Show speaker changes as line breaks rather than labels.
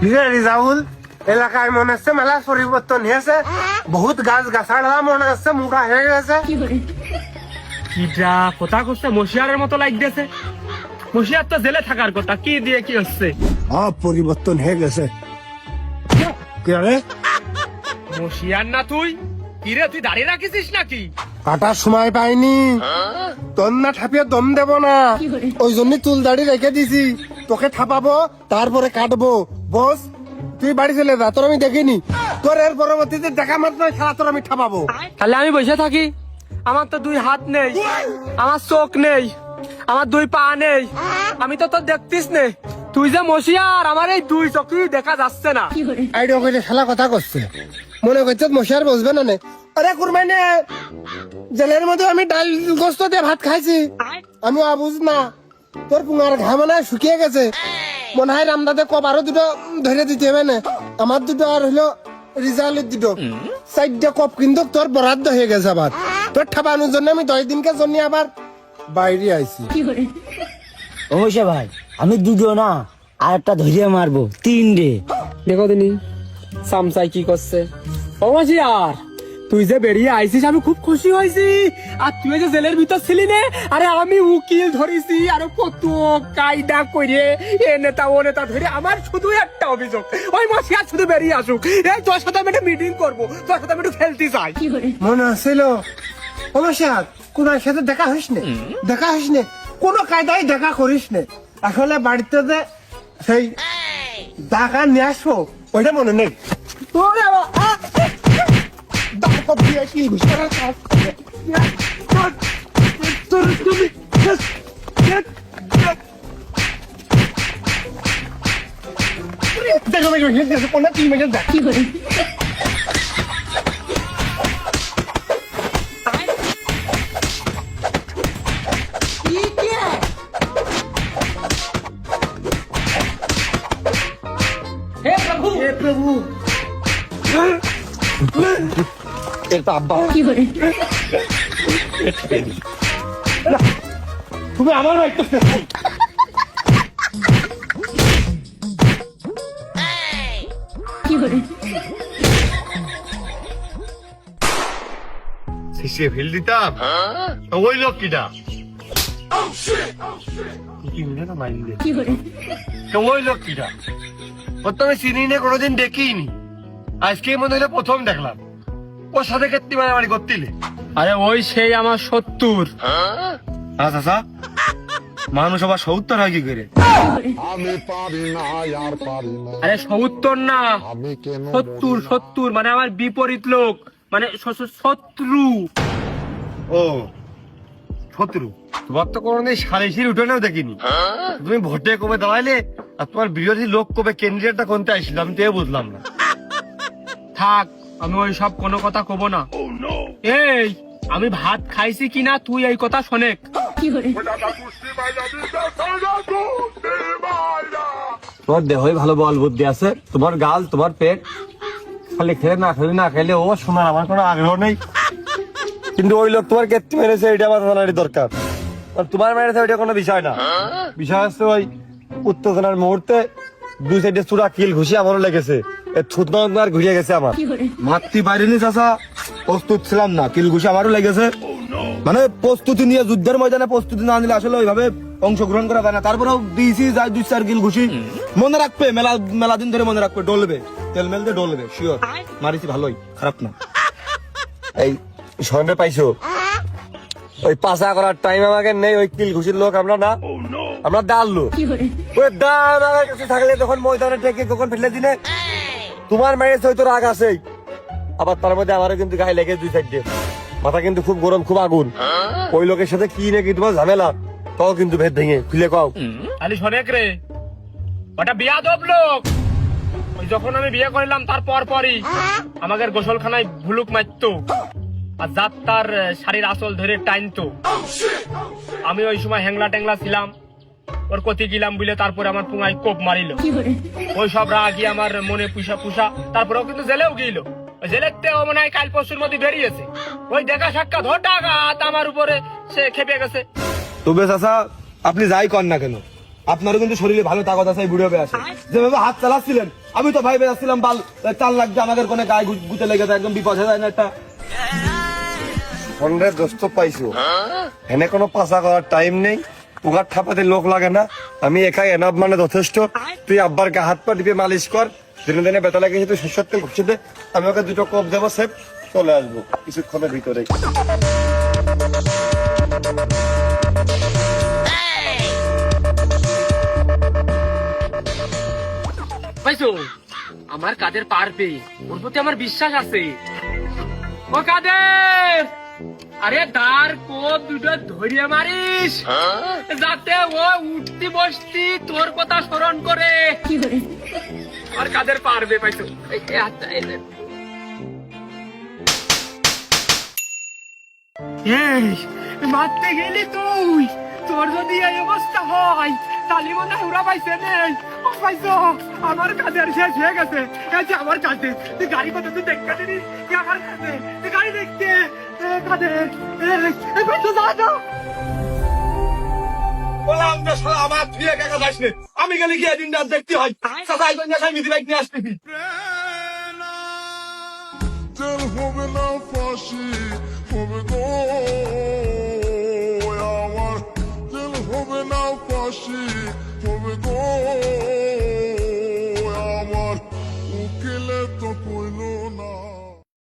রিজাউল এলাকায় মনে হচ্ছে মেলা পরিবর্তন হয়েছে, বহুত গাছ গাছাড়া মনে হচ্ছে মোটা হয়ে গেছে।
কিটা কথা করছে মশিয়ারের মতো লাগতেছে। মশিয়ার তো জেলে থাকার কথা, কি দিয়ে কি হচ্ছে?
সব পরিবর্তন হয়ে গেছে। কি রে
মশিয়ার না তুই? কিরে তুই দাঁড়িয়ে রাখিস নাকি?
কাটার সময় পাইনি, তোর না ঠাপিয়ে দম দেব না, ওই জন্য চুল দাড়ি রেখে দিছি। তোকে ঠাপাবো তারপরে কাটবো। বস তুই বাড়ি চলে যা, তোর আমি দেখিনি। তোর এর পরবর্তীতে দেখা মাত্র খেলা তোর আমি ঠাপাবো।
তাহলে আমি বসে থাকি? আমার তো দুই হাত নেই, আমার চোখ নেই, আমার দুই পা নেই, আমি তো তোর দেখতিস নে। তুই যে মশিয়ার, আমার এই দুই চোখই দেখা যাচ্ছে না।
আইডিয়া করে খেলা কথা করছে, মনে করছে মশার বসবে না নে। আরে কুরবানি জেলের মধ্যে আমি ডাল গোস্ত দিয়ে ভাত খাইছি, আমি আবুঝ না। তোর পুঙার ঘা মানে শুকিয়ে গেছে, মনে হয় রামদাদে কবারও দুটো ধরে দিতে হবে না। আমার দুটো আর হলো রিজাল্টের দুটো, চারটা কপ কিন্তু তোর বরাদ্দ হয়ে গেছে। আবার তোর ঠাপানোর জন্য আমি 10 দিনকে জন্য আবার বাইরে আইছি।
অবশ্যই ভাই, আমি দুটো না আর একটা ধরিয়ে মারবো, 3
দেখো দিনি সামসাই কি করছে। ও মশিয়ার, তুই যে বেরিয়ে আইছিস আমি খুব খুশি হয়েছি। আর তুই যে জেলের ভিতর ছিলি নে, আরে আমি উকিল ধরেছি আর কত কায়দা করে এ নেতা ও নেতা ধরে। আমার শুধু একটা অভিযোগ, ওই মশিয়ার শুধু বেরিয়ে আসুক। এই তোর সাথে আমি একটা মিটিং করবো, তোর সাথে আমি একটু খেলতে চাই।
মনে আসছিল অবশ্যাৎ কোন সাথে দেখা হইস নে, দেখা হইস নে, কোনো কায়দায় দেখা করিস নে। আসলে বাড়িতে যে সেই টাকা নিয়ে আসবো ওইটা মনে নেই। ওরে বাবা, দাঁড় দিয়ে কি ঘুষার কাজ করে। তুমি দেখো দেখো কোন 3 মিনিট দেখ কি করে।
হে প্রভু,
হে প্রভু,
একটা আব্বা।
তুমি আমার একটু
শিশে ফেল দিতাম, ওই লোক কিটা ওই লোক কিটা ওর তো আমি চিনি না, কোনোদিন দেখিনি। আজকে মনে হলো প্রথম দেখলাম। ওর সাথে ক্ষেত্রে মারামারি করতিলে?
আরে ওই সেই আমার 70।
আচ্ছা মানুষ আবার 70 হয় কি করে?
আমি পারি না আর পারি না,
আরে 70 না,
আমি কেন
70 মানে আমার বিপরীত লোক, মানে শত্রু।
ও শত্রু। তোমার তো কোনোদিন সালিশির উঠোনেও দেখিনি। তুমি ভোটে কবে দাঁড়াইলে আর তোমার বিরোধী লোক কবে ক্যান্ডিডেটটা কোনটা আসছিল, আমি তো বুঝলাম না।
থাক, আমি ওই সব কোনো কথা কব না। এই আমি ভাত খাইছি কিনা তুই এই কথা শোনেক।
তোমার দেহই ভালো বল বুদ্ধি আছে, তোমার গাল তোমার পেট, খালি খেলে না খেলে ও শোনার আমার কোনো আগ্রহ নেই। কিন্তু ওই লোক তোমার কেটে মেরেছে এটা আমার জানারই দরকার। আর তোমার মেরেছে ওইটা কোনো বিষয় না, বিষয় হচ্ছে ওই উত্তেজনার মুহূর্তে 2 সাইডে চূড়া কিল ঘুষি আমারও লেগেছে, থুতমার ঘুরিয়ে গেছে আমার। মাতৃ পারিনি চাচা, প্রস্তুত ছিলাম না, কিল ঘুষি আমারও লেগেছে। মানে প্রস্তুতি নিয়ে যুদ্ধের ময়দানে প্রস্তুতি না নিলে আসলে ওইভাবে অংশগ্রহণ করা যায় না। তারপরেও দিয়েছি যাই 2-4 কিল ঘুষি। মনে রাখবে, মেলা দিন ধরে মনে রাখবে, ডলবে তেল মেল দিয়ে ডলবে, শিওর মারিছি, ভালোই, খারাপ না। এই সন্ধ্যে পাইছো, ওই পাশা করার টাইম আমাকে নেই। ওই কিল ঘুষির লোক আমরা না, আমরা ডাল লোক। ওই ডাল আমার কাছে থাকলে তখন ময়দানে টেকে কখন ফেলে দিনে তোমার মেরেছে, ওই তো রাগ আছেই। আবার তার মধ্যে আমারও কিন্তু গায়ে লেগে 2 সাইড দিয়ে, মাথা কিন্তু খুব গরম, খুব আগুন। ওই লোকের সাথে কি নাকি তোমার ঝামেলা, তাও কিন্তু ভেদ ভেঙে খুলে কও।
আলি শোনেক রে, ওটা বিয়াদব লোক। ওই যখন আমি বিয়ে করলাম তার পরই আমাকে গোসলখানায় ভুলুক মারতো আর যার তার শাড়ির আঁচল ধরে টাইনতো। আমি ওই সময় হ্যাংলা ট্যাংলা ছিলাম, ওর কতি গিলাম বলে তারপরে আমার পুঙায় কোপ মারিল। ওই সব রাগই আমার মনে পুষা, তারপরেও কিন্তু জেলেও গিয়েছিল। জেলেতে ও মনে হয় কাল পরশুর মধ্যে বেরিয়েছে। ওই দেখা সাক্ষাৎ হঠাৎ আমার উপরে সে খেপে গেছে।
তবে চাচা আপনি যাই কর না কেন, আপনারও কিন্তু শরীরে ভালো তাকত আছে, এই বুড়ো হয়ে আসে যেভাবে হাত চালাচ্ছিলেন, আমি তো ভাই বেড়াচ্ছিলাম বাল 4 লাখ দিয়ে আমাদের কোনো গায়ে গুতে লেগে যায়, একদম বিপদ হয়ে যায় না একটা।
ফোনের দোস্ত পাইছো, এনে কোনো পাশা করার টাইম নেই, উগার ঠাপাতে লোক লাগে না, আমি একাই এনাফ মানে যথেষ্ট। তুই আব্বার গা হাত পা টিপে মালিশ কর, দিনে দিনে বেতা লাগে, তুই শেষ তেল ঘুষে দে, আমি ওকে 2টো কপ দেবো, সেফ চলে আসবো কিছুক্ষণের ভিতরে।
পাইছো আমার কাদের পারবে, ওর প্রতি আমার বিশ্বাস আছে। ও কাদের, আরে দাঁড় কোপ 2টো ধরিয়ে মারিস, যাতে ও উঠতি বসতি তোর কথা স্মরণ করে। আর কাদের পারবে পাইছো, এই হাতটা এই নে। এই মারতে গেলি তুই, তোর যদি এই অবস্থা হয় তাহলে মনে হুরা পাইছে নেই। ও পাইছো আমার কাদের শেষ হয়ে গেছে, এই যে আমার কাছে তুই গাড়ি কত তুই দেখতে দিবি, আমার কাছে তুই গাড়ি দেখতে কাদের পাইছো, যা যা।
বললাম যে শালা আমার তুই একা একা যাস নে, আমি গেলে গিয়ে দিন রাত দেখতে হয়, সাথে আমি মিদি বাইক নিয়ে আসতেছি।
দিল হবে না ফাঁসি, হবে গো আমার, দিল হবে না ফাঁসি, হবে গো আমার, উকিলে তো